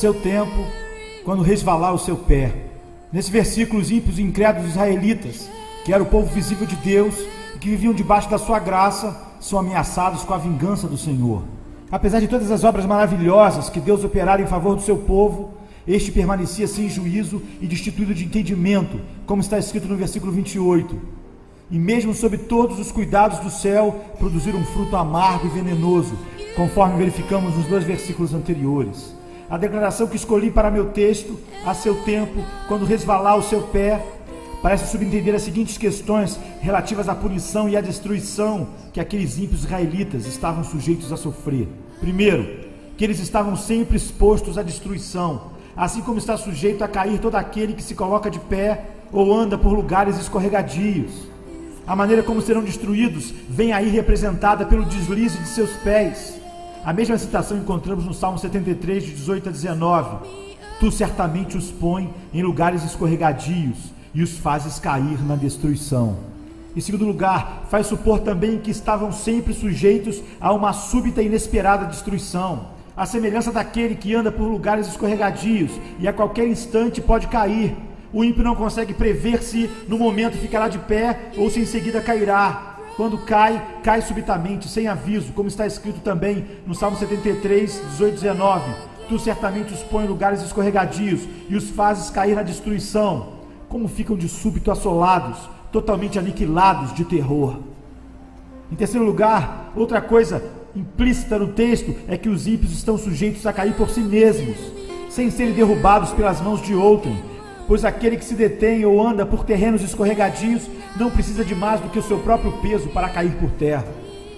seu tempo, quando resvalar o seu pé. Nesse versículo, os ímpios e incrédulos israelitas, que era o povo visível de Deus e que viviam debaixo da sua graça, são ameaçados com a vingança do Senhor. Apesar de todas as obras maravilhosas que Deus operara em favor do seu povo, este permanecia sem juízo e destituído de entendimento, como está escrito no versículo 28. E mesmo sob todos os cuidados do céu, produziram um fruto amargo e venenoso, conforme verificamos nos 2 versículos anteriores. A declaração que escolhi para meu texto, a seu tempo, quando resvalar o seu pé, parece subentender as seguintes questões relativas à punição e à destruição que aqueles ímpios israelitas estavam sujeitos a sofrer. Primeiro, que eles estavam sempre expostos à destruição, assim como está sujeito a cair todo aquele que se coloca de pé ou anda por lugares escorregadios. A maneira como serão destruídos vem aí representada pelo deslize de seus pés. A mesma citação encontramos no Salmo 73, de 18 a 19. Tu certamente os põe em lugares escorregadios e os fazes cair na destruição. Em segundo lugar, faz supor também que estavam sempre sujeitos a uma súbita e inesperada destruição. A semelhança daquele que anda por lugares escorregadios e a qualquer instante pode cair. O ímpio não consegue prever se no momento ficará de pé ou se em seguida cairá. Quando cai, cai subitamente, sem aviso, como está escrito também no Salmo 73, 18 e 19. Tu certamente os põe em lugares escorregadios e os fazes cair na destruição. Como ficam de súbito assolados, totalmente aniquilados de terror. Em terceiro lugar, outra coisa implícita no texto é que os ímpios estão sujeitos a cair por si mesmos, sem serem derrubados pelas mãos de outrem, pois aquele que se detém ou anda por terrenos escorregadios não precisa de mais do que o seu próprio peso para cair por terra.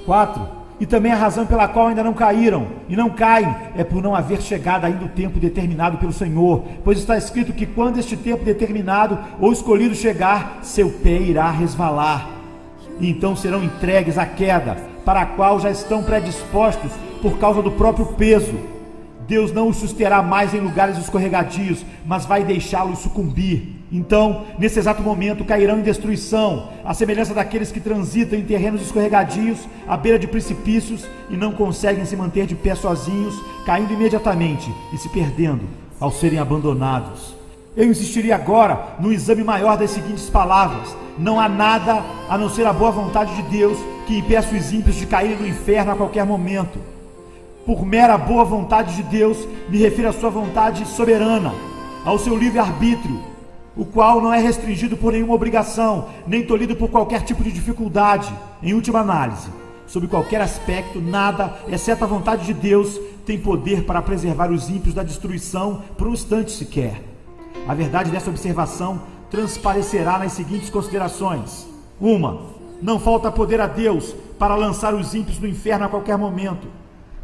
4. E também a razão pela qual ainda não caíram e não caem é por não haver chegado ainda o tempo determinado pelo Senhor, pois está escrito que quando este tempo determinado ou escolhido chegar, seu pé irá resvalar, e então serão entregues à queda, para a qual já estão predispostos por causa do próprio peso. Deus não os susterá mais em lugares escorregadios, mas vai deixá-los sucumbir. Então, nesse exato momento, cairão em destruição, à semelhança daqueles que transitam em terrenos escorregadios, à beira de precipícios, e não conseguem se manter de pé sozinhos, caindo imediatamente e se perdendo ao serem abandonados. Eu insistiria agora no exame maior das seguintes palavras: não há nada, a não ser a boa vontade de Deus, que impeça os ímpios de caírem no inferno a qualquer momento. Por mera boa vontade de Deus, me refiro à sua vontade soberana, ao seu livre-arbítrio, o qual não é restringido por nenhuma obrigação, nem tolhido por qualquer tipo de dificuldade. Em última análise, sob qualquer aspecto, nada, exceto a vontade de Deus, tem poder para preservar os ímpios da destruição por um instante sequer. A verdade dessa observação transparecerá nas seguintes considerações. 1. Não falta poder a Deus para lançar os ímpios no inferno a qualquer momento.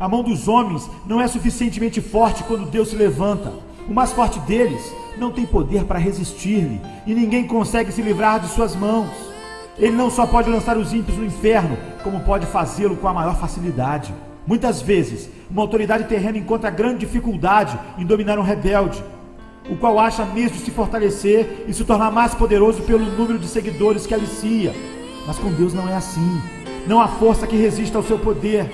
A mão dos homens não é suficientemente forte quando Deus se levanta. O mais forte deles não tem poder para resistir-lhe, e ninguém consegue se livrar de suas mãos. Ele não só pode lançar os ímpios no inferno, como pode fazê-lo com a maior facilidade. Muitas vezes, uma autoridade terrena encontra grande dificuldade em dominar um rebelde, o qual acha mesmo se fortalecer e se tornar mais poderoso pelo número de seguidores que alicia. Mas com Deus não é assim. Não há força que resista ao seu poder.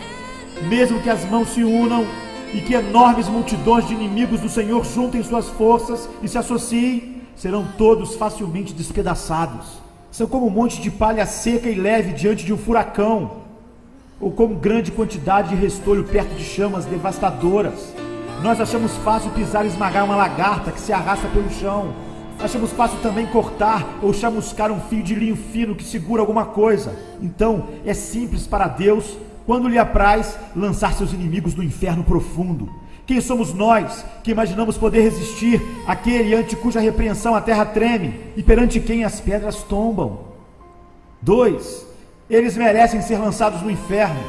Mesmo que as mãos se unam e que enormes multidões de inimigos do Senhor juntem suas forças e se associem, serão todos facilmente despedaçados. São como um monte de palha seca e leve diante de um furacão, ou como grande quantidade de restolho perto de chamas devastadoras. Nós achamos fácil pisar e esmagar uma lagarta que se arrasta pelo chão. Achamos fácil também cortar ou chamuscar um fio de linho fino que segura alguma coisa. Então, é simples para Deus, quando lhe apraz, lançar seus inimigos no inferno profundo. Quem somos nós, que imaginamos poder resistir àquele ante cuja repreensão a terra treme e perante quem as pedras tombam? 2. Eles merecem ser lançados no inferno.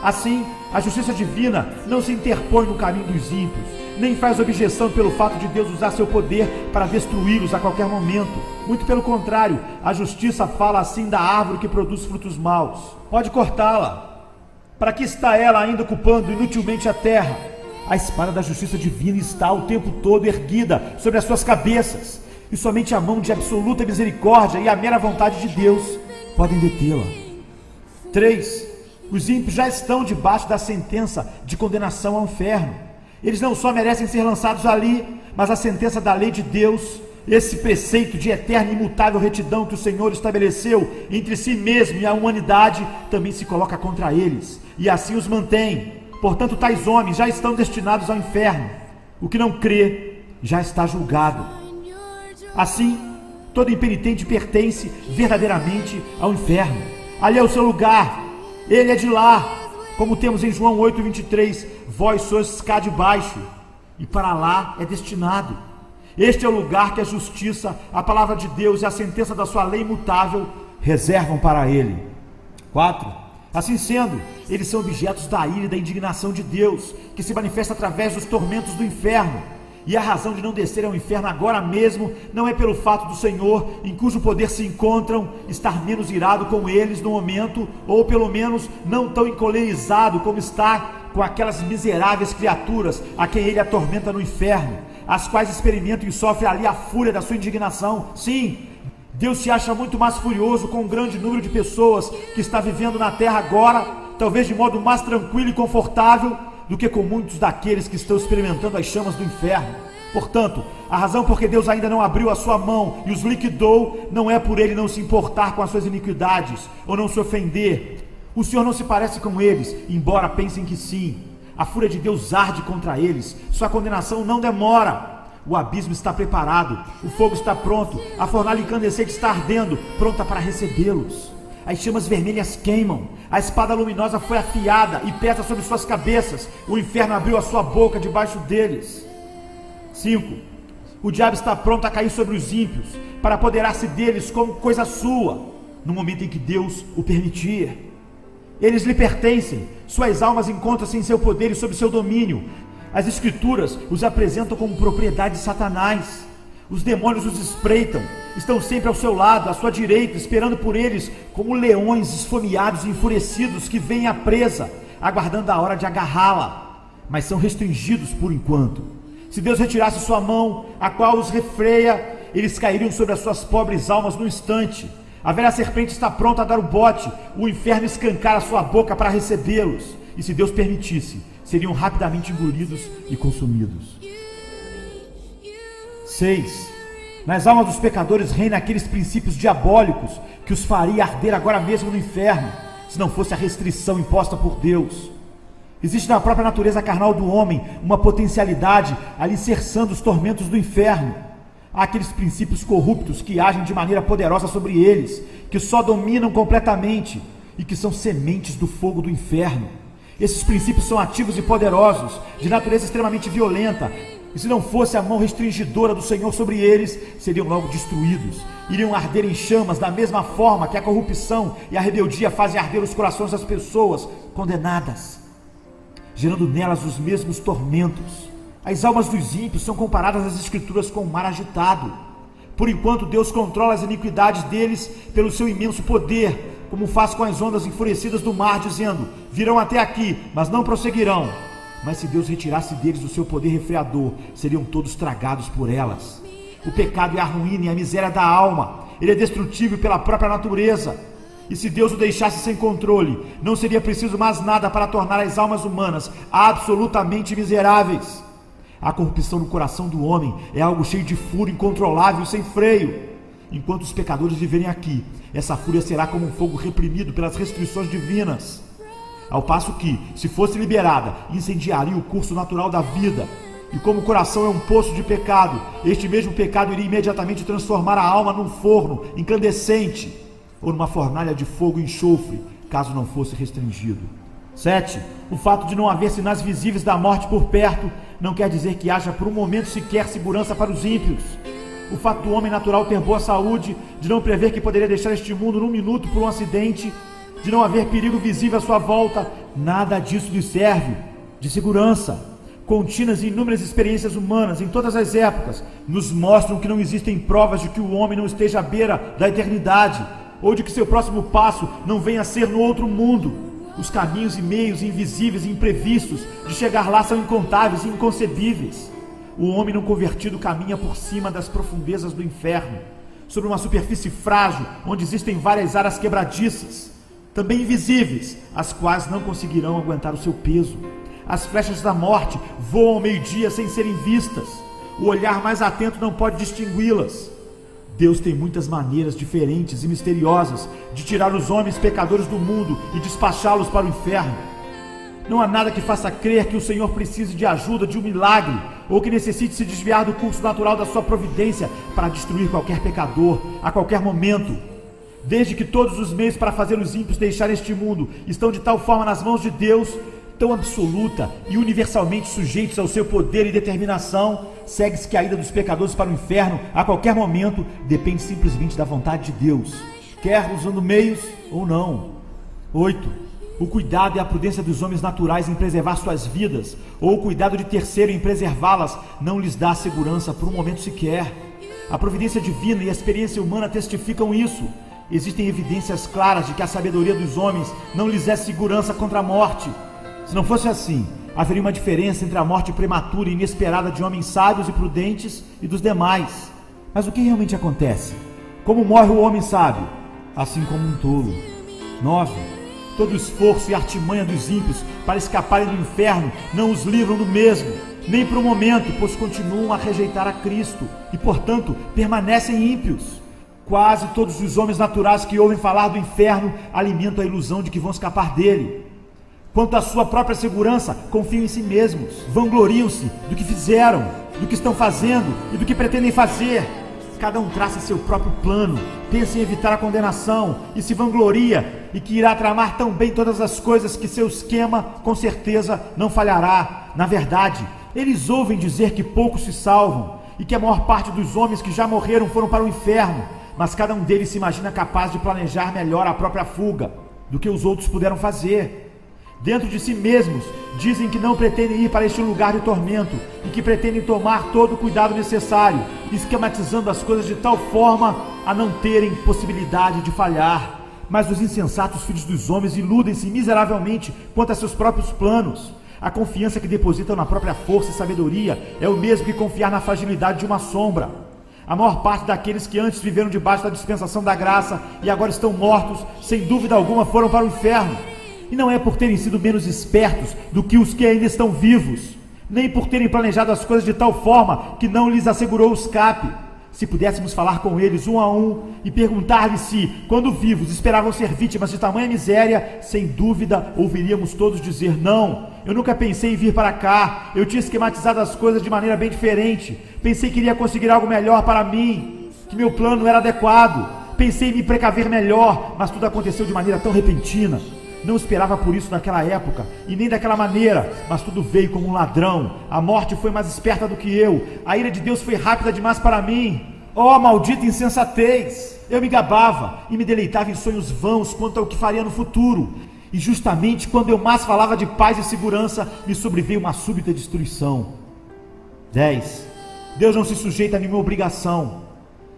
Assim, a justiça divina não se interpõe no caminho dos ímpios, nem faz objeção pelo fato de Deus usar seu poder para destruí-los a qualquer momento. Muito pelo contrário, a justiça fala assim da árvore que produz frutos maus: pode cortá-la. Para que está ela ainda ocupando inutilmente a terra? A espada da justiça divina está o tempo todo erguida sobre as suas cabeças, e somente a mão de absoluta misericórdia e a mera vontade de Deus podem detê-la. 3. Os ímpios já estão debaixo da sentença de condenação ao inferno. Eles não só merecem ser lançados ali, mas a sentença da lei de Deus, esse preceito de eterna e imutável retidão que o Senhor estabeleceu entre si mesmo e a humanidade, também se coloca contra eles, e assim os mantém. Portanto, tais homens já estão destinados ao inferno. O que não crê já está julgado. Assim, todo impenitente pertence verdadeiramente ao inferno. Ali é o seu lugar, ele é de lá. Como temos em João 8,23, vós sois cá de baixo, e para lá é destinado. Este é o lugar que a justiça, a palavra de Deus e a sentença da sua lei imutável reservam para ele. 4. Assim sendo, eles são objetos da ira e da indignação de Deus, que se manifesta através dos tormentos do inferno. E a razão de não descer ao inferno agora mesmo não é pelo fato do Senhor, em cujo poder se encontram, estar menos irado com eles no momento, ou pelo menos não tão encolerizado como está com aquelas miseráveis criaturas a quem ele atormenta no inferno, as quais experimentam e sofrem ali a fúria da sua indignação. Sim, Deus se acha muito mais furioso com um grande número de pessoas que está vivendo na terra agora, talvez de modo mais tranquilo e confortável, do que com muitos daqueles que estão experimentando as chamas do inferno. Portanto, a razão por que Deus ainda não abriu a sua mão e os liquidou, não é por ele não se importar com as suas iniquidades, ou não se ofender. O Senhor não se parece com eles, embora pensem que sim. A fúria de Deus arde contra eles, sua condenação não demora. O abismo está preparado, o fogo está pronto, a fornalha incandescente está ardendo, pronta para recebê-los. As chamas vermelhas queimam, a espada luminosa foi afiada e pesa sobre suas cabeças, o inferno abriu a sua boca debaixo deles. 5. O diabo está pronto a cair sobre os ímpios, para apoderar-se deles como coisa sua, no momento em que Deus o permitir. Eles lhe pertencem, suas almas encontram-se em seu poder e sob seu domínio. As Escrituras os apresentam como propriedade de Satanás. Os demônios os espreitam, estão sempre ao seu lado, à sua direita, esperando por eles como leões esfomeados e enfurecidos que veem a presa, aguardando a hora de agarrá-la, mas são restringidos por enquanto. Se Deus retirasse sua mão, a qual os refreia, eles cairiam sobre as suas pobres almas no instante. A velha serpente está pronta a dar o bote, o inferno escancar a sua boca para recebê-los, e se Deus permitisse, seriam rapidamente engolidos e consumidos. 6. Nas almas dos pecadores reina aqueles princípios diabólicos que os faria arder agora mesmo no inferno, se não fosse a restrição imposta por Deus. Existe na própria natureza carnal do homem uma potencialidade alicerçando os tormentos do inferno. Há aqueles princípios corruptos que agem de maneira poderosa sobre eles, que só dominam completamente e que são sementes do fogo do inferno. Esses princípios são ativos e poderosos, de natureza extremamente violenta, e se não fosse a mão restringidora do Senhor sobre eles, seriam logo destruídos. Iriam arder em chamas da mesma forma que a corrupção e a rebeldia fazem arder os corações das pessoas condenadas, gerando nelas os mesmos tormentos. As almas dos ímpios são comparadas às Escrituras com o mar agitado. Por enquanto, Deus controla as iniquidades deles pelo seu imenso poder, como faz com as ondas enfurecidas do mar, dizendo: virão até aqui, mas não prosseguirão. Mas se Deus retirasse deles o seu poder refreador, seriam todos tragados por elas. O pecado é a ruína e a miséria da alma. Ele é destrutível pela própria natureza. E se Deus o deixasse sem controle, não seria preciso mais nada para tornar as almas humanas absolutamente miseráveis. A corrupção no coração do homem é algo cheio de fúria incontrolável e sem freio. Enquanto os pecadores viverem aqui, essa fúria será como um fogo reprimido pelas restrições divinas. Ao passo que, se fosse liberada, incendiaria o curso natural da vida. E como o coração é um poço de pecado, este mesmo pecado iria imediatamente transformar a alma num forno incandescente, ou numa fornalha de fogo e enxofre, caso não fosse restringido. 7. O fato de não haver sinais visíveis da morte por perto, não quer dizer que haja por um momento sequer segurança para os ímpios. O fato do homem natural ter boa saúde, de não prever que poderia deixar este mundo num minuto por um acidente, de não haver perigo visível à sua volta, nada disso lhe serve de segurança. Contínuas e inúmeras experiências humanas em todas as épocas nos mostram que não existem provas de que o homem não esteja à beira da eternidade, ou de que seu próximo passo não venha a ser no outro mundo. Os caminhos e meios invisíveis e imprevistos de chegar lá são incontáveis e inconcebíveis. O homem não convertido caminha por cima das profundezas do inferno, sobre uma superfície frágil onde existem várias áreas quebradiças, também invisíveis, as quais não conseguirão aguentar o seu peso. As flechas da morte voam ao meio-dia sem serem vistas. O olhar mais atento não pode distingui-las. Deus tem muitas maneiras diferentes e misteriosas de tirar os homens pecadores do mundo e despachá-los para o inferno. Não há nada que faça crer que o Senhor precise de ajuda, de um milagre, ou que necessite se desviar do curso natural da sua providência para destruir qualquer pecador a qualquer momento. Desde que todos os meios para fazer os ímpios deixarem este mundo estão de tal forma nas mãos de Deus, tão absoluta e universalmente sujeitos ao seu poder e determinação, segue-se que a ida dos pecadores para o inferno a qualquer momento depende simplesmente da vontade de Deus, quer usando meios ou não. 8. O cuidado e a prudência dos homens naturais em preservar suas vidas, ou o cuidado de terceiro em preservá-las, não lhes dá segurança por um momento sequer. A providência divina e a experiência humana testificam isso. Existem evidências claras de que a sabedoria dos homens não lhes é segurança contra a morte. Se não fosse assim, haveria uma diferença entre a morte prematura e inesperada de homens sábios e prudentes e dos demais. Mas o que realmente acontece? Como morre o homem sábio? Assim como um tolo. 9. Todo o esforço e artimanha dos ímpios para escaparem do inferno não os livram do mesmo, nem por um momento, pois continuam a rejeitar a Cristo e, portanto, permanecem ímpios. Quase todos os homens naturais que ouvem falar do inferno alimentam a ilusão de que vão escapar dele. Quanto à sua própria segurança, confiam em si mesmos, vangloriam-se do que fizeram, do que estão fazendo e do que pretendem fazer. Cada um traça seu próprio plano, pensa em evitar a condenação e se vangloria e que irá tramar tão bem todas as coisas que seu esquema, com certeza, não falhará. Na verdade, eles ouvem dizer que poucos se salvam e que a maior parte dos homens que já morreram foram para o inferno, mas cada um deles se imagina capaz de planejar melhor a própria fuga do que os outros puderam fazer. Dentro de si mesmos, dizem que não pretendem ir para este lugar de tormento e que pretendem tomar todo o cuidado necessário, esquematizando as coisas de tal forma a não terem possibilidade de falhar. Mas os insensatos filhos dos homens iludem-se miseravelmente quanto a seus próprios planos. A confiança que depositam na própria força e sabedoria é o mesmo que confiar na fragilidade de uma sombra. A maior parte daqueles que antes viveram debaixo da dispensação da graça e agora estão mortos, sem dúvida alguma foram para o inferno. E não é por terem sido menos espertos do que os que ainda estão vivos, nem por terem planejado as coisas de tal forma que não lhes assegurou o escape. Se pudéssemos falar com eles um a um e perguntar-lhes se, quando vivos, esperavam ser vítimas de tamanha miséria, sem dúvida ouviríamos todos dizer: não, eu nunca pensei em vir para cá, eu tinha esquematizado as coisas de maneira bem diferente, pensei que iria conseguir algo melhor para mim, que meu plano era adequado, pensei em me precaver melhor, mas tudo aconteceu de maneira tão repentina. Não esperava por isso naquela época, e nem daquela maneira, mas tudo veio como um ladrão. A morte foi mais esperta do que eu, a ira de Deus foi rápida demais para mim. Oh, maldita insensatez! Eu me gabava e me deleitava em sonhos vãos quanto ao que faria no futuro. E justamente quando eu mais falava de paz e segurança, me sobreveio uma súbita destruição. 10. Deus não se sujeita a nenhuma obrigação,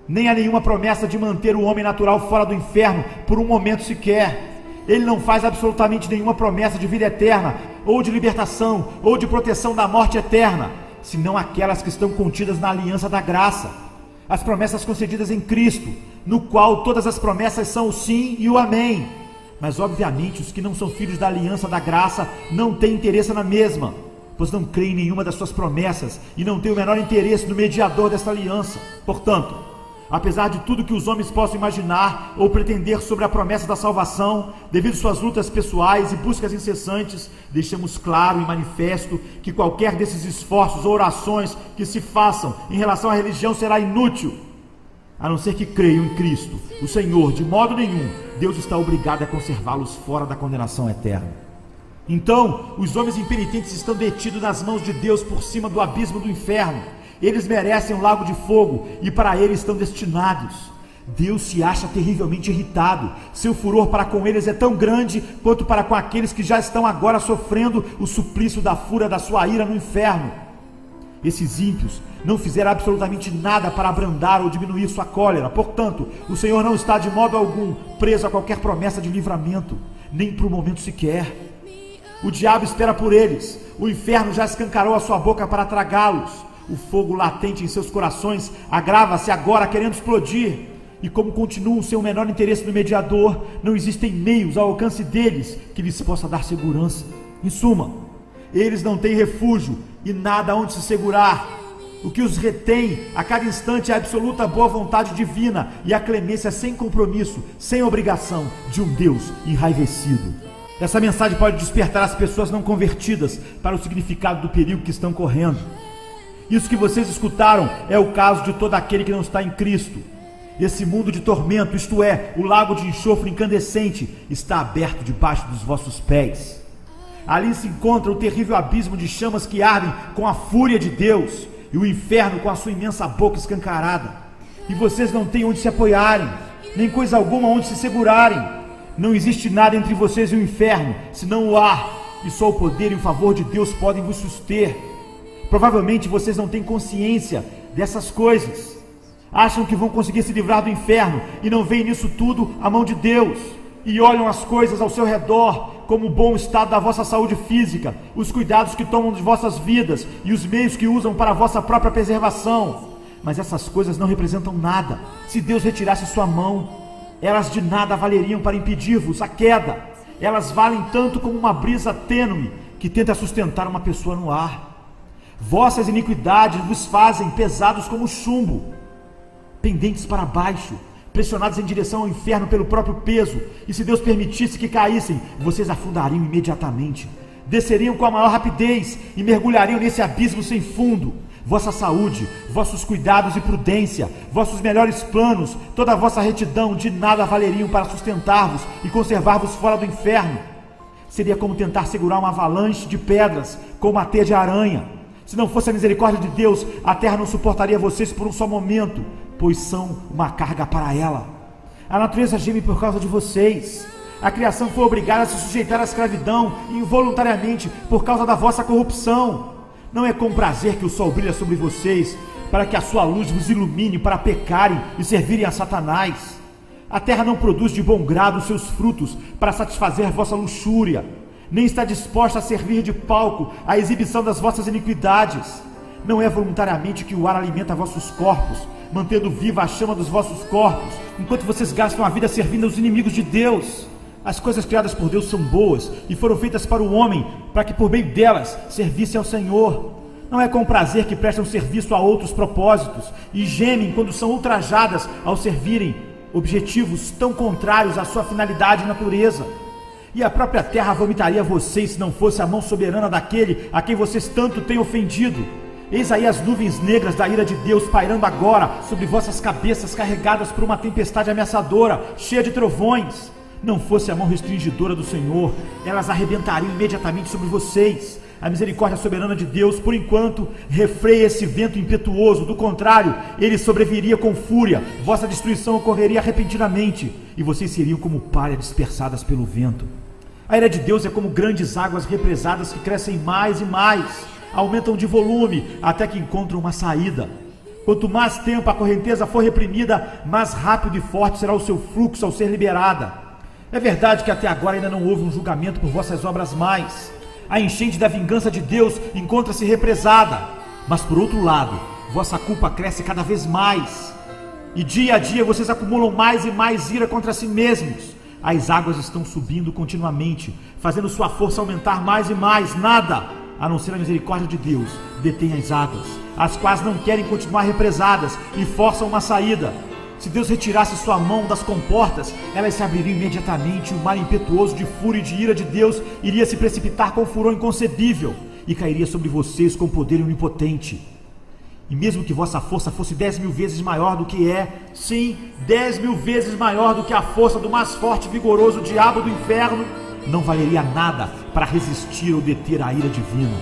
nem a nenhuma promessa de manter o homem natural fora do inferno por um momento sequer. Ele não faz absolutamente nenhuma promessa de vida eterna, ou de libertação, ou de proteção da morte eterna, senão aquelas que estão contidas na aliança da graça, as promessas concedidas em Cristo, no qual todas as promessas são o sim e o amém. Mas obviamente os que não são filhos da aliança da graça não têm interesse na mesma, pois não creem em nenhuma das suas promessas e não têm o menor interesse no mediador desta aliança. Portanto, apesar de tudo que os homens possam imaginar ou pretender sobre a promessa da salvação, devido às suas lutas pessoais e buscas incessantes, deixamos claro e manifesto que qualquer desses esforços ou orações que se façam em relação à religião será inútil, a não ser que creiam em Cristo, o Senhor. De modo nenhum, Deus está obrigado a conservá-los fora da condenação eterna. Então, os homens impenitentes estão detidos nas mãos de Deus por cima do abismo do inferno. Eles merecem um lago de fogo e para ele estão destinados. Deus se acha terrivelmente irritado. Seu furor para com eles é tão grande quanto para com aqueles que já estão agora sofrendo o suplício da fúria da sua ira no inferno. Esses ímpios não fizeram absolutamente nada para abrandar ou diminuir sua cólera. Portanto, o Senhor não está de modo algum preso a qualquer promessa de livramento, nem por um momento sequer. O diabo espera por eles. O inferno já escancarou a sua boca para tragá-los. O fogo latente em seus corações agrava-se agora, querendo explodir. E como continuam sem o menor interesse no mediador, não existem meios ao alcance deles que lhes possa dar segurança. Em suma, Eles não têm refúgio e nada onde se segurar. O que os retém a cada instante é a absoluta boa vontade divina e a clemência sem compromisso, sem obrigação de um Deus enraivecido. Essa mensagem pode despertar as pessoas não convertidas para o significado do perigo que estão correndo. Isso que vocês escutaram é o caso de todo aquele que não está em Cristo. Esse mundo de tormento, isto é, o lago de enxofre incandescente, está aberto debaixo dos vossos pés. Ali se encontra o terrível abismo de chamas que ardem com a fúria de Deus e o inferno com a sua imensa boca escancarada. E vocês não têm onde se apoiarem, nem coisa alguma onde se segurarem. Não existe nada entre vocês e o inferno, senão o ar, e só o poder e o favor de Deus podem vos suster. Provavelmente vocês não têm consciência dessas coisas. Acham que vão conseguir se livrar do inferno e não veem nisso tudo a mão de Deus. E olham as coisas ao seu redor, como o bom estado da vossa saúde física, os cuidados que tomam de vossas vidas e os meios que usam para a vossa própria preservação. Mas essas coisas não representam nada. Se Deus retirasse sua mão, elas de nada valeriam para impedir-vos a queda. Elas valem tanto como uma brisa tênue que tenta sustentar uma pessoa no ar. Vossas iniquidades vos fazem pesados como chumbo, pendentes para baixo, pressionados em direção ao inferno pelo próprio peso, e se Deus permitisse que caíssem, vocês afundariam imediatamente, desceriam com a maior rapidez e mergulhariam nesse abismo sem fundo. Vossa saúde, vossos cuidados e prudência, vossos melhores planos, toda a vossa retidão de nada valeriam para sustentar-vos e conservar-vos fora do inferno. Seria como tentar segurar uma avalanche de pedras com uma teia de aranha. Se não fosse a misericórdia de Deus, a terra não suportaria vocês por um só momento, pois são uma carga para ela. A natureza geme por causa de vocês. A criação foi obrigada a se sujeitar à escravidão involuntariamente por causa da vossa corrupção. Não é com prazer que o sol brilha sobre vocês, para que a sua luz vos ilumine para pecarem e servirem a Satanás. A terra não produz de bom grado os seus frutos para satisfazer vossa luxúria, nem está disposta a servir de palco à exibição das vossas iniquidades. Não é voluntariamente que o ar alimenta vossos corpos, mantendo viva a chama dos vossos corpos, enquanto vocês gastam a vida servindo aos inimigos de Deus. As coisas criadas por Deus são boas e foram feitas para o homem, para que por meio delas servisse ao Senhor. Não é com prazer que prestam serviço a outros propósitos e gemem quando são ultrajadas ao servirem objetivos tão contrários à sua finalidade e natureza. E a própria terra vomitaria vocês se não fosse a mão soberana daquele a quem vocês tanto têm ofendido. Eis aí as nuvens negras da ira de Deus pairando agora sobre vossas cabeças, carregadas por uma tempestade ameaçadora, cheia de trovões. Não fosse a mão restringidora do Senhor, elas arrebentariam imediatamente sobre vocês. A misericórdia soberana de Deus, por enquanto, refreia esse vento impetuoso. Do contrário, ele sobreviria com fúria, vossa destruição ocorreria repentinamente, e vocês seriam como palha dispersadas pelo vento. A ira de Deus é como grandes águas represadas que crescem mais e mais, aumentam de volume até que encontram uma saída. Quanto mais tempo a correnteza for reprimida, mais rápido e forte será o seu fluxo ao ser liberada. É verdade que até agora ainda não houve um julgamento por vossas obras mais. A enchente da vingança de Deus encontra-se represada, mas por outro lado, vossa culpa cresce cada vez mais. E dia a dia vocês acumulam mais e mais ira contra si mesmos. As águas estão subindo continuamente, fazendo sua força aumentar mais e mais. Nada, a não ser a misericórdia de Deus, detém as águas, as quais não querem continuar represadas e forçam uma saída. Se Deus retirasse sua mão das comportas, elas se abririam imediatamente e o mar impetuoso de fúria e de ira de Deus iria se precipitar com furor inconcebível e cairia sobre vocês com poder onipotente. E mesmo que vossa força fosse 10.000 vezes maior do que é, sim, 10.000 vezes maior do que a força do mais forte e vigoroso diabo do inferno, não valeria nada para resistir ou deter a ira divina.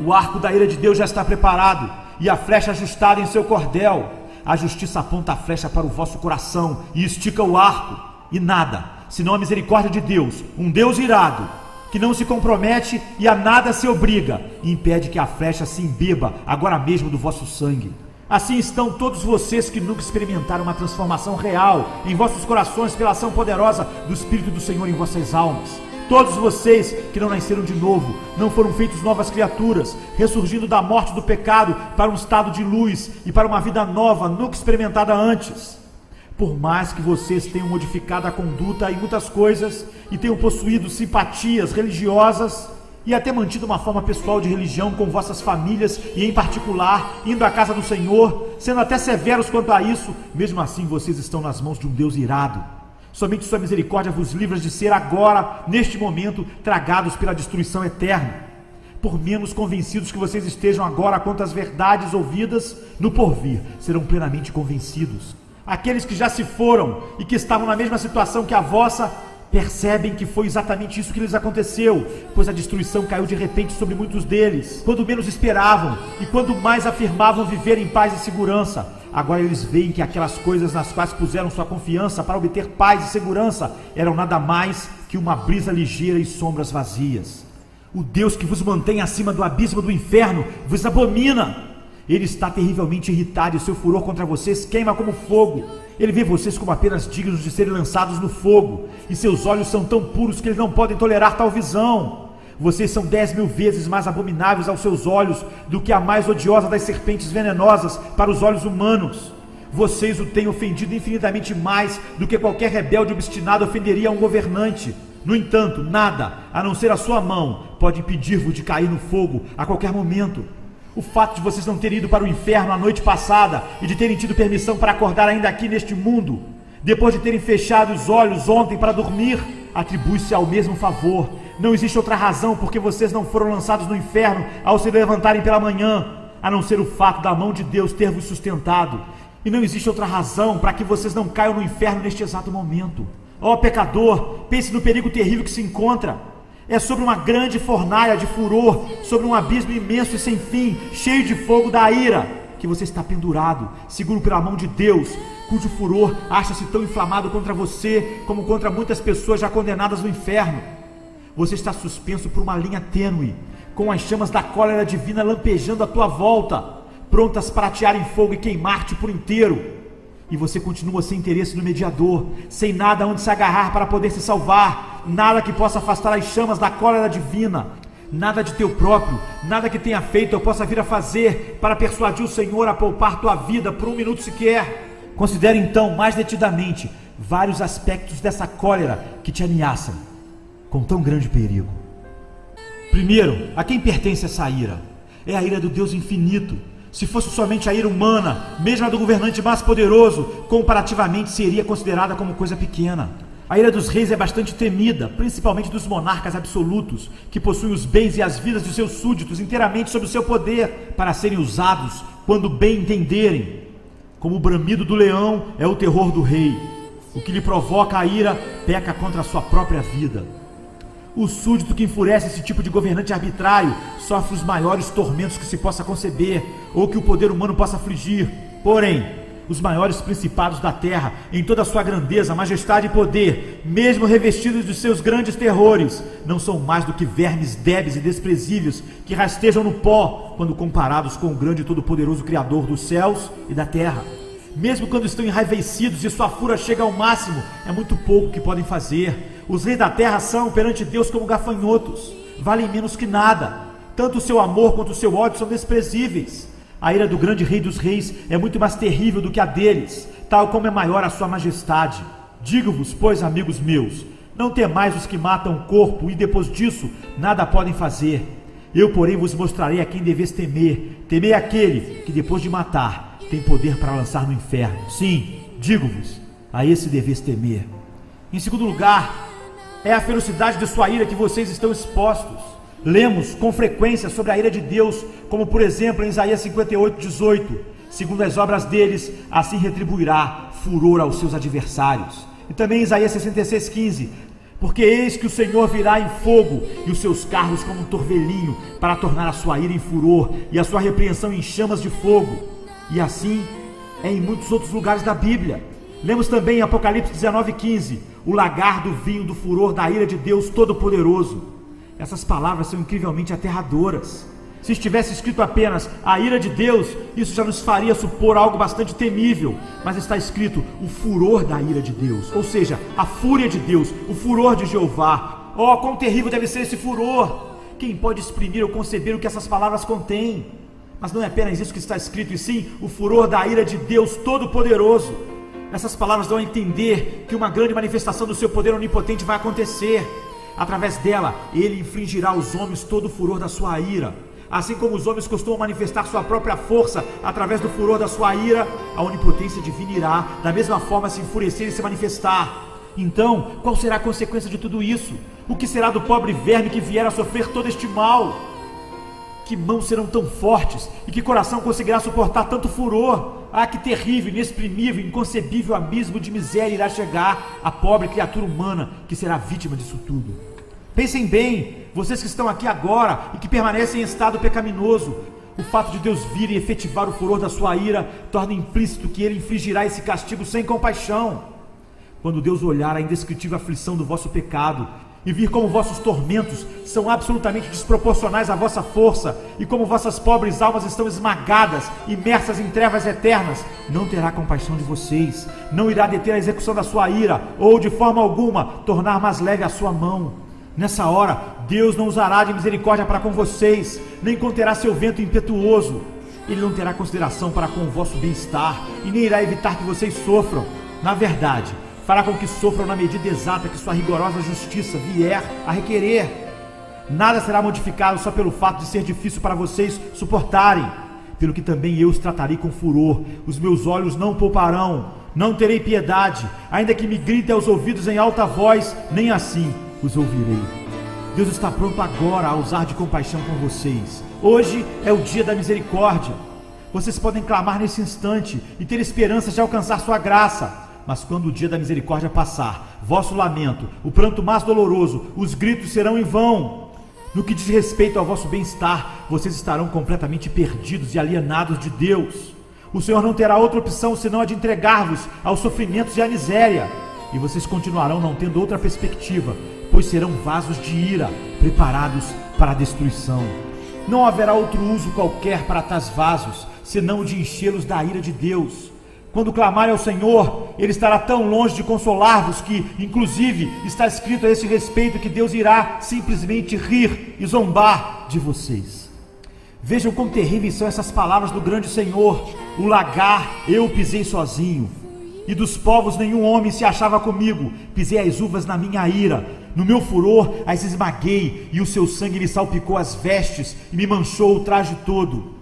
O arco da ira de Deus já está preparado e a flecha ajustada em seu cordel. A justiça aponta a flecha para o vosso coração e estica o arco, e nada, senão a misericórdia de Deus, um Deus irado, que não se compromete e a nada se obriga, e impede que a flecha se embeba agora mesmo do vosso sangue. Assim estão todos vocês que nunca experimentaram uma transformação real em vossos corações pela ação poderosa do Espírito do Senhor em vossas almas. Todos vocês que não nasceram de novo, não foram feitos novas criaturas, ressurgindo da morte do pecado para um estado de luz e para uma vida nova, nunca experimentada antes. Por mais que vocês tenham modificado a conduta em muitas coisas e tenham possuído simpatias religiosas, e até mantido uma forma pessoal de religião com vossas famílias e em particular, indo à casa do Senhor, sendo até severos quanto a isso, mesmo assim vocês estão nas mãos de um Deus irado. Somente sua misericórdia vos livra de ser agora, neste momento, tragados pela destruição eterna. Por menos convencidos que vocês estejam agora quanto às verdades ouvidas, no porvir serão plenamente convencidos. Aqueles que já se foram e que estavam na mesma situação que a vossa, percebem que foi exatamente isso que lhes aconteceu, pois a destruição caiu de repente sobre muitos deles, quando menos esperavam e quando mais afirmavam viver em paz e segurança. Agora eles veem que aquelas coisas nas quais puseram sua confiança para obter paz e segurança eram nada mais que uma brisa ligeira e sombras vazias. O Deus que vos mantém acima do abismo do inferno vos abomina. Ele está terrivelmente irritado e seu furor contra vocês queima como fogo. Ele vê vocês como apenas dignos de serem lançados no fogo, e seus olhos são tão puros que eles não podem tolerar tal visão. Vocês são 10.000 vezes mais abomináveis aos seus olhos do que a mais odiosa das serpentes venenosas para os olhos humanos. Vocês o têm ofendido infinitamente mais do que qualquer rebelde obstinado ofenderia a um governante. No entanto, nada, a não ser a sua mão, pode impedir-vos de cair no fogo a qualquer momento. O fato de vocês não terem ido para o inferno a noite passada e de terem tido permissão para acordar ainda aqui neste mundo, depois de terem fechado os olhos ontem para dormir, atribui-se ao mesmo favor. Não existe outra razão porque vocês não foram lançados no inferno ao se levantarem pela manhã, a não ser o fato da mão de Deus ter vos sustentado. E não existe outra razão para que vocês não caiam no inferno neste exato momento. Ó pecador, pense no perigo terrível que se encontra. É sobre uma grande fornalha de furor, sobre um abismo imenso e sem fim, cheio de fogo da ira, que você está pendurado, seguro pela mão de Deus, cujo furor acha-se tão inflamado contra você, como contra muitas pessoas já condenadas no inferno. Você está suspenso por uma linha tênue, com as chamas da cólera divina lampejando à tua volta, prontas para atear em fogo e queimar-te por inteiro. E você continua sem interesse no mediador, sem nada onde se agarrar para poder se salvar, nada que possa afastar as chamas da cólera divina, nada de teu próprio, nada que tenha feito ou possa vir a fazer para persuadir o Senhor a poupar tua vida por um minuto sequer. Considere então mais detidamente vários aspectos dessa cólera que te ameaçam com tão grande perigo. Primeiro, a quem pertence essa ira? É a ira do Deus infinito. Se fosse somente a ira humana, mesmo a do governante mais poderoso, comparativamente seria considerada como coisa pequena. A ira dos reis é bastante temida, principalmente dos monarcas absolutos, que possuem os bens e as vidas de seus súditos inteiramente sob o seu poder, para serem usados quando bem entenderem. Como o bramido do leão é o terror do rei. O que lhe provoca a ira peca contra a sua própria vida. O súdito que enfurece esse tipo de governante arbitrário sofre os maiores tormentos que se possa conceber ou que o poder humano possa afligir. Porém, os maiores principados da terra, em toda a sua grandeza, majestade e poder, mesmo revestidos de seus grandes terrores, não são mais do que vermes débeis e desprezíveis que rastejam no pó quando comparados com o grande e todo-poderoso Criador dos céus e da terra. Mesmo quando estão enraivecidos e sua fúria chega ao máximo, é muito pouco que podem fazer. Os reis da terra são, perante Deus, como gafanhotos, valem menos que nada. Tanto o seu amor quanto o seu ódio são desprezíveis. A ira do grande rei dos reis é muito mais terrível do que a deles, tal como é maior a sua majestade. Digo-vos, pois, amigos meus, não temais os que matam o corpo e depois disso nada podem fazer. Eu, porém, vos mostrarei a quem deveis temer. Temei aquele que, depois de matar, tem poder para lançar no inferno. Sim, digo-vos, a esse deveis temer. Em segundo lugar, é a ferocidade de sua ira que vocês estão expostos. Lemos com frequência sobre a ira de Deus, como por exemplo em Isaías 58:18. Segundo as obras deles, assim retribuirá furor aos seus adversários. E também em Isaías 66:15. Porque eis que o Senhor virá em fogo, e os seus carros como um torvelinho, para tornar a sua ira em furor, e a sua repreensão em chamas de fogo. E assim é em muitos outros lugares da Bíblia. Lemos também em Apocalipse 19:15, o lagar do vinho do furor da ira de Deus Todo-Poderoso. Essas palavras são incrivelmente aterradoras. Se estivesse escrito apenas a ira de Deus, isso já nos faria supor algo bastante temível, mas está escrito o furor da ira de Deus, ou seja, a fúria de Deus, o furor de Jeová. Oh, quão terrível deve ser esse furor! Quem pode exprimir ou conceber o que essas palavras contêm? Mas não é apenas isso que está escrito, e sim o furor da ira de Deus Todo-Poderoso. Essas palavras dão a entender que uma grande manifestação do seu poder onipotente vai acontecer. Através dela, ele infligirá aos homens todo o furor da sua ira. Assim como os homens costumam manifestar sua própria força através do furor da sua ira, a onipotência divina irá, da mesma forma, se enfurecer e se manifestar. Então, qual será a consequência de tudo isso? O que será do pobre verme que vier a sofrer todo este mal? Que mãos serão tão fortes e que coração conseguirá suportar tanto furor? Ah, que terrível, inexprimível, inconcebível abismo de miséria irá chegar à pobre criatura humana que será vítima disso tudo. Pensem bem, vocês que estão aqui agora e que permanecem em estado pecaminoso. O fato de Deus vir e efetivar o furor da sua ira torna implícito que ele infligirá esse castigo sem compaixão. Quando Deus olhar a indescritível aflição do vosso pecado e vir como vossos tormentos são absolutamente desproporcionais à vossa força e como vossas pobres almas estão esmagadas, imersas em trevas eternas, não terá compaixão de vocês, não irá deter a execução da sua ira ou, de forma alguma, tornar mais leve a sua mão. Nessa hora, Deus não usará de misericórdia para com vocês, nem conterá seu vento impetuoso. Ele não terá consideração para com o vosso bem-estar e nem irá evitar que vocês sofram. Na verdade, fará com que sofram na medida exata que sua rigorosa justiça vier a requerer. Nada será modificado só pelo fato de ser difícil para vocês suportarem, pelo que também eu os tratarei com furor. Os meus olhos não pouparão, não terei piedade, ainda que me gritem aos ouvidos em alta voz, nem assim os ouvirei. Deus está pronto agora a usar de compaixão com vocês. Hoje é o dia da misericórdia. Vocês podem clamar nesse instante e ter esperança de alcançar sua graça. Mas quando o dia da misericórdia passar, vosso lamento, o pranto mais doloroso, os gritos serão em vão. No que diz respeito ao vosso bem-estar, vocês estarão completamente perdidos e alienados de Deus. O Senhor não terá outra opção senão a de entregar-vos aos sofrimentos e à miséria. E vocês continuarão não tendo outra perspectiva, pois serão vasos de ira, preparados para a destruição. Não haverá outro uso qualquer para tais vasos, senão o de enchê-los da ira de Deus. Quando clamarem ao Senhor, Ele estará tão longe de consolar-vos que, inclusive, está escrito a esse respeito que Deus irá simplesmente rir e zombar de vocês. Vejam quão terríveis são essas palavras do grande Senhor. O lagar eu pisei sozinho, e dos povos nenhum homem se achava comigo. Pisei as uvas na minha ira, no meu furor as esmaguei, e o seu sangue lhe salpicou as vestes e me manchou o traje todo.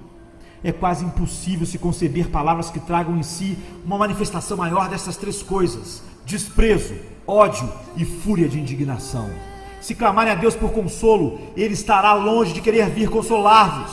É quase impossível se conceber palavras que tragam em si uma manifestação maior dessas três coisas: desprezo, ódio e fúria de indignação. Se clamarem a Deus por consolo, Ele estará longe de querer vir consolar-vos,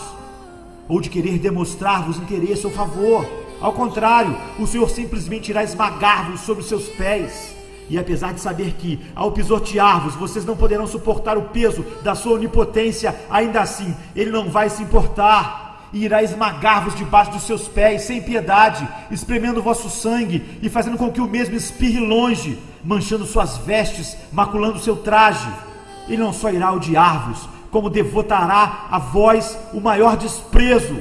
ou de querer demonstrar-vos interesse ou favor. Ao contrário, o Senhor simplesmente irá esmagar-vos sobre os seus pés. E apesar de saber que, ao pisotear-vos, vocês não poderão suportar o peso da sua onipotência, ainda assim, Ele não vai se importar. E irá esmagar-vos debaixo dos seus pés, sem piedade, espremendo o vosso sangue e fazendo com que o mesmo espirre longe, manchando suas vestes, maculando seu traje. Ele não só irá odiar-vos, como devotará a vós o maior desprezo.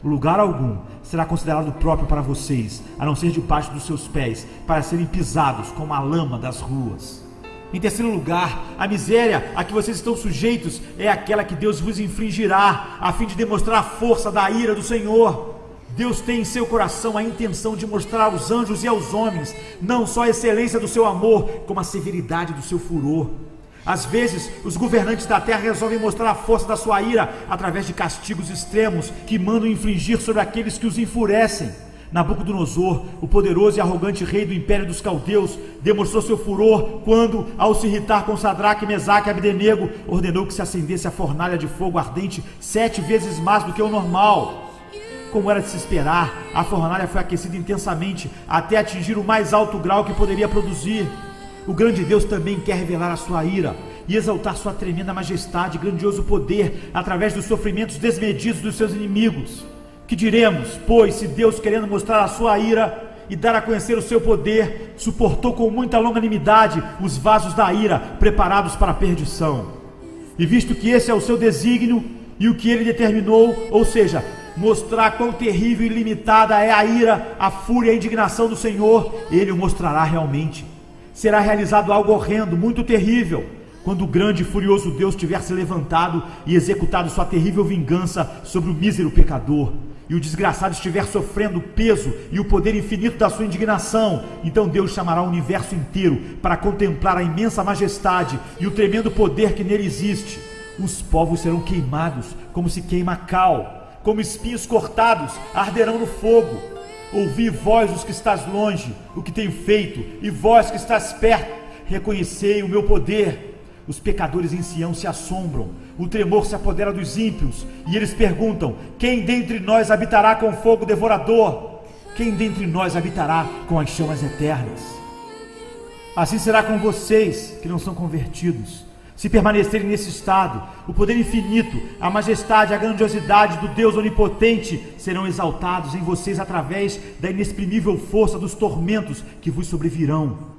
Lugar algum será considerado próprio para vocês, a não ser debaixo dos seus pés, para serem pisados como a lama das ruas. Em terceiro lugar, a miséria a que vocês estão sujeitos é aquela que Deus vos infligirá, a fim de demonstrar a força da ira do Senhor. Deus tem em seu coração a intenção de mostrar aos anjos e aos homens, não só a excelência do seu amor, como a severidade do seu furor. Às vezes, os governantes da terra resolvem mostrar a força da sua ira através de castigos extremos que mandam infligir sobre aqueles que os enfurecem. Nabucodonosor, o poderoso e arrogante rei do império dos caldeus, demonstrou seu furor quando, ao se irritar com Sadraque, Mesaque e Abdenego, ordenou que se acendesse a fornalha de fogo ardente 7 vezes mais do que o normal. Como era de se esperar, a fornalha foi aquecida intensamente até atingir o mais alto grau que poderia produzir. O grande Deus também quer revelar a sua ira e exaltar sua tremenda majestade e grandioso poder através dos sofrimentos desmedidos dos seus inimigos. Que diremos, pois, se Deus, querendo mostrar a sua ira e dar a conhecer o seu poder, suportou com muita longanimidade os vasos da ira preparados para a perdição? E visto que esse é o seu desígnio e o que ele determinou, ou seja, mostrar quão terrível e limitada é a ira, a fúria e a indignação do Senhor, ele o mostrará realmente. Será realizado algo horrendo, muito terrível, quando o grande e furioso Deus tiver se levantado e executado sua terrível vingança sobre o mísero pecador. e o desgraçado estiver sofrendo o peso e o poder infinito da sua indignação, então Deus chamará o universo inteiro para contemplar a imensa majestade e o tremendo poder que nele existe. Os povos serão queimados como se queima cal, como espinhos cortados arderão no fogo. Ouvi, vós os que estás longe, o que tenho feito, e vós que estás perto, reconhecei o meu poder. Os pecadores em Sião se assombram, o tremor se apodera dos ímpios, e eles perguntam: quem dentre nós habitará com fogo devorador? Quem dentre nós habitará com as chamas eternas? Assim será com vocês que não são convertidos. Se permanecerem nesse estado, o poder infinito, a majestade, a grandiosidade do Deus onipotente serão exaltados em vocês através da inexprimível força dos tormentos que vos sobrevirão.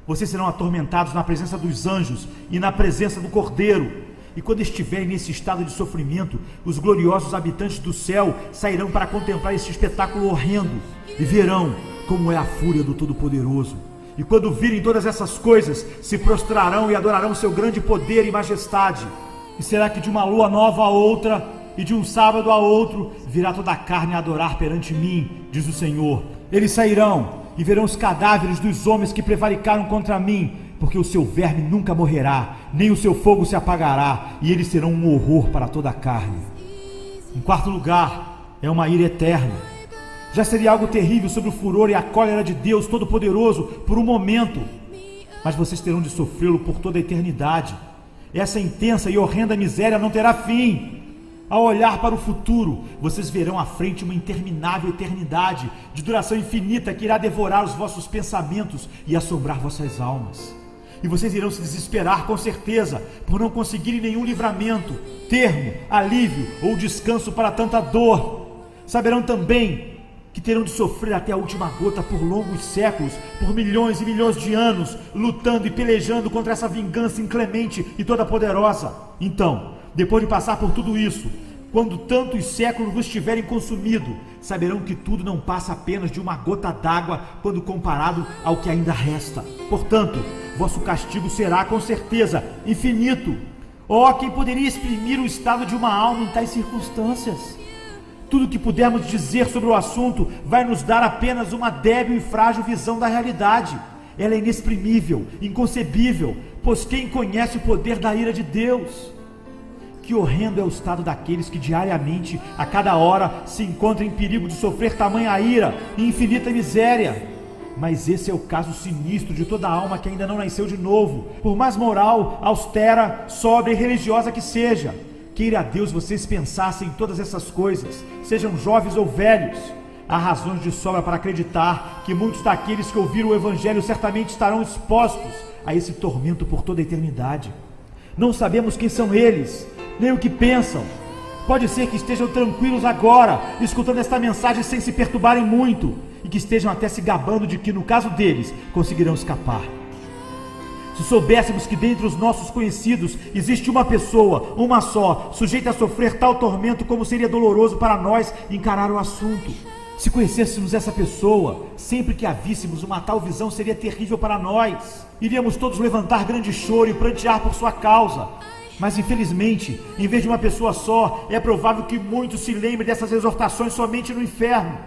Vocês serão atormentados na presença dos anjos e na presença do Cordeiro. E quando estiverem nesse estado de sofrimento, os gloriosos habitantes do céu sairão para contemplar esse espetáculo horrendo e verão como é a fúria do Todo-Poderoso. E quando virem todas essas coisas, se prostrarão e adorarão seu grande poder e majestade. E será que de uma lua nova a outra e de um sábado a outro virá toda a carne a adorar perante mim, diz o Senhor. Eles sairão e verão os cadáveres dos homens que prevaricaram contra mim, porque o seu verme nunca morrerá, nem o seu fogo se apagará, e eles serão um horror para toda a carne. Em quarto lugar, é uma ira eterna. Já seria algo terrível sobre o furor e a cólera de Deus Todo-Poderoso por um momento, mas vocês terão de sofrê-lo por toda a eternidade. Essa intensa e horrenda miséria não terá fim. Ao olhar para o futuro, vocês verão à frente uma interminável eternidade de duração infinita que irá devorar os vossos pensamentos e assombrar vossas almas. E vocês irão se desesperar com certeza por não conseguirem nenhum livramento, termo, alívio ou descanso para tanta dor. Saberão também que terão de sofrer até a última gota por longos séculos, por milhões e milhões de anos, lutando e pelejando contra essa vingança inclemente e toda poderosa. Então, depois de passar por tudo isso, quando tantos séculos vos tiverem consumido, saberão que tudo não passa apenas de uma gota d'água quando comparado ao que ainda resta. Portanto, vosso castigo será, com certeza, infinito. Oh, quem poderia exprimir o estado de uma alma em tais circunstâncias? Tudo que pudermos dizer sobre o assunto vai nos dar apenas uma débil e frágil visão da realidade. Ela é inexprimível, inconcebível, pois quem conhece o poder da ira de Deus? Que horrendo é o estado daqueles que diariamente, a cada hora, se encontram em perigo de sofrer tamanha ira e infinita miséria. Mas esse é o caso sinistro de toda alma que ainda não nasceu de novo, por mais moral, austera, sóbria e religiosa que seja. Queira a Deus vocês pensassem em todas essas coisas, sejam jovens ou velhos. Há razões de sobra para acreditar que muitos daqueles que ouviram o Evangelho certamente estarão expostos a esse tormento por toda a eternidade. Não sabemos quem são eles, nem o que pensam. Pode ser que estejam tranquilos agora, escutando esta mensagem sem se perturbarem muito, e que estejam até se gabando de que, no caso deles, conseguirão escapar. Se soubéssemos que dentre os nossos conhecidos existe uma pessoa, uma só, sujeita a sofrer tal tormento, como seria doloroso para nós encarar o assunto. Se conhecêssemos essa pessoa, sempre que a víssemos, uma tal visão seria terrível para nós. Iríamos todos levantar grande choro e prantear por sua causa. Mas infelizmente, em vez de uma pessoa só, é provável que muitos se lembrem dessas exortações somente no inferno.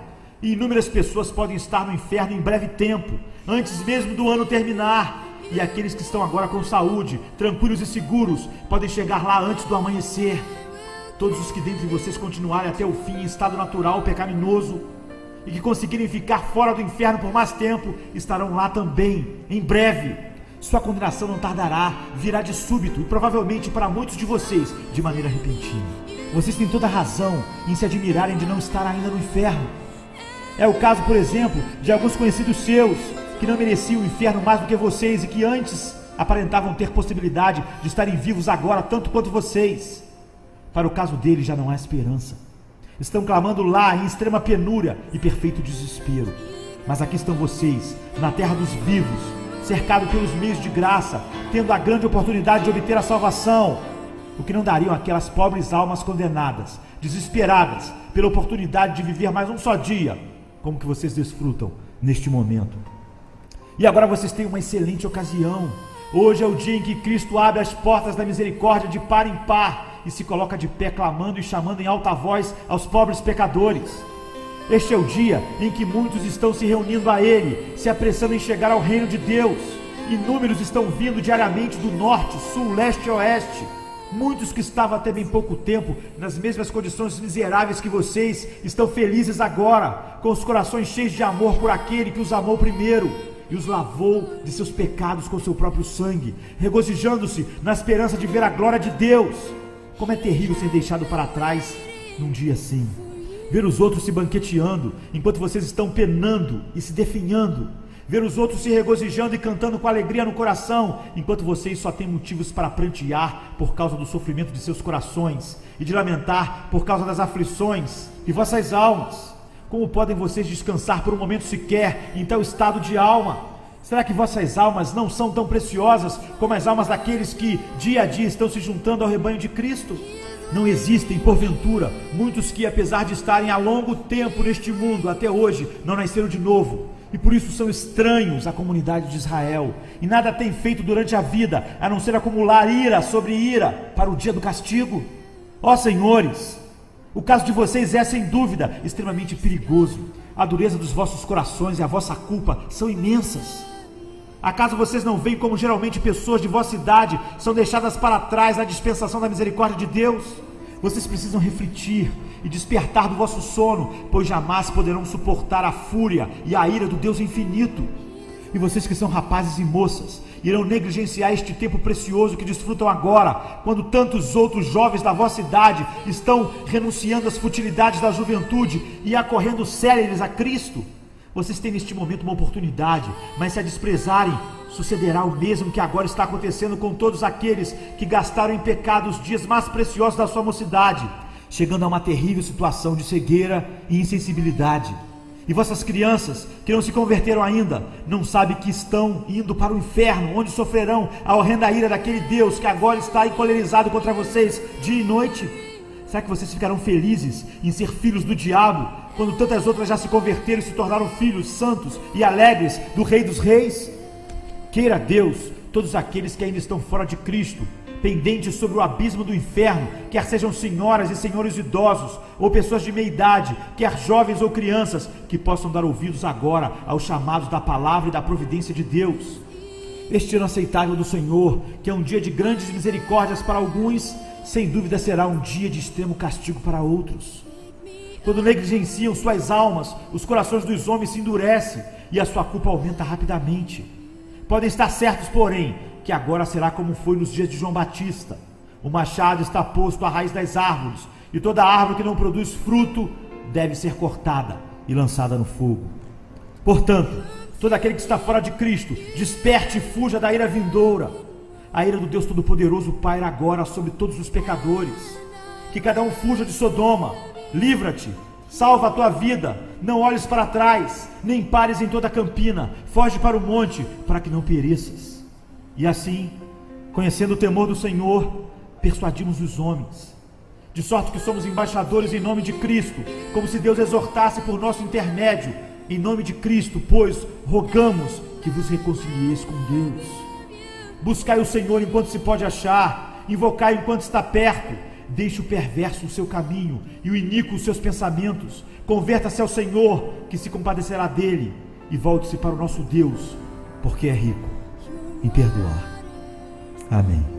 E inúmeras pessoas podem estar no inferno em breve tempo, antes mesmo do ano terminar. E aqueles que estão agora com saúde, tranquilos e seguros, podem chegar lá antes do amanhecer. Todos os que dentre vocês continuarem até o fim em estado natural pecaminoso e que conseguirem ficar fora do inferno por mais tempo, estarão lá também, em breve. Sua condenação não tardará, virá de súbito e provavelmente para muitos de vocês de maneira repentina. Vocês têm toda a razão em se admirarem de não estar ainda no inferno. É o caso, por exemplo, de alguns conhecidos seus que não mereciam o inferno mais do que vocês e que antes aparentavam ter possibilidade de estarem vivos agora tanto quanto vocês. Para o caso deles já não há esperança. Estão clamando lá em extrema penúria e perfeito desespero. Mas aqui estão vocês, na terra dos vivos, cercados pelos meios de graça, tendo a grande oportunidade de obter a salvação, o que não dariam aquelas pobres almas condenadas, desesperadas pela oportunidade de viver mais um só dia, como que vocês desfrutam neste momento. E agora vocês têm uma excelente ocasião. Hoje é o dia em que Cristo abre as portas da misericórdia de par em par e se coloca de pé clamando e chamando em alta voz aos pobres pecadores. Este é o dia em que muitos estão se reunindo a Ele, se apressando em chegar ao reino de Deus. Inúmeros estão vindo diariamente do norte, sul, leste e oeste. Muitos que estavam até bem pouco tempo nas mesmas condições miseráveis que vocês estão felizes agora, com os corações cheios de amor por aquele que os amou primeiro e os lavou de seus pecados com seu próprio sangue, regozijando-se na esperança de ver a glória de Deus. Como é terrível ser deixado para trás num dia assim, ver os outros se banqueteando enquanto vocês estão penando e se definhando, ver os outros se regozijando e cantando com alegria no coração, enquanto vocês só têm motivos para prantear por causa do sofrimento de seus corações e de lamentar por causa das aflições de vossas almas. Como podem vocês descansar por um momento sequer em tal estado de alma? Será que vossas almas não são tão preciosas como as almas daqueles que dia a dia estão se juntando ao rebanho de Cristo? Não existem, porventura, muitos que, apesar de estarem há longo tempo neste mundo, até hoje, não nasceram de novo, e por isso são estranhos à comunidade de Israel, e nada têm feito durante a vida, a não ser acumular ira sobre ira para o dia do castigo? Ó senhores, o caso de vocês é, sem dúvida, extremamente perigoso. A dureza dos vossos corações e a vossa culpa são imensas. Acaso vocês não veem como geralmente pessoas de vossa idade são deixadas para trás na dispensação da misericórdia de Deus? Vocês precisam refletir e despertar do vosso sono, pois jamais poderão suportar a fúria e a ira do Deus infinito. E vocês que são rapazes e moças, irão negligenciar este tempo precioso que desfrutam agora, quando tantos outros jovens da vossa idade estão renunciando às futilidades da juventude e acorrendo céleres a Cristo? Vocês têm neste momento uma oportunidade, mas se a desprezarem, sucederá o mesmo que agora está acontecendo com todos aqueles que gastaram em pecado os dias mais preciosos da sua mocidade, chegando a uma terrível situação de cegueira e insensibilidade. E vossas crianças, que não se converteram ainda, não sabem que estão indo para o inferno, onde sofrerão a horrenda ira daquele Deus que agora está encolerizado contra vocês dia e noite? Será que vocês ficarão felizes em ser filhos do diabo, quando tantas outras já se converteram e se tornaram filhos santos e alegres do Rei dos Reis? Queira Deus, todos aqueles que ainda estão fora de Cristo, pendentes sobre o abismo do inferno, quer sejam senhoras e senhores idosos, ou pessoas de meia idade, quer jovens ou crianças, que possam dar ouvidos agora aos chamados da palavra e da providência de Deus. Este ano aceitável do Senhor, que é um dia de grandes misericórdias para alguns, sem dúvida será um dia de extremo castigo para outros. Quando negligenciam suas almas, os corações dos homens se endurecem e a sua culpa aumenta rapidamente. Podem estar certos, porém, que agora será como foi nos dias de João Batista. O machado está posto à raiz das árvores, e toda árvore que não produz fruto deve ser cortada e lançada no fogo. Portanto, todo aquele que está fora de Cristo, desperte e fuja da ira vindoura. A ira do Deus Todo-Poderoso paira agora sobre todos os pecadores. Que cada um fuja de Sodoma. Livra-te, salva a tua vida, não olhes para trás, nem pares em toda a campina, foge para o monte, para que não pereças. E assim, conhecendo o temor do Senhor, persuadimos os homens, de sorte que somos embaixadores em nome de Cristo, como se Deus exortasse por nosso intermédio. Em nome de Cristo, pois, rogamos que vos reconcilieis com Deus. Buscai o Senhor enquanto se pode achar, invocai enquanto está perto. Deixe o perverso o seu caminho e o iníquo os seus pensamentos. Converta-se ao Senhor, que se compadecerá dele, e volte-se para o nosso Deus, porque é rico em perdoar. Amém.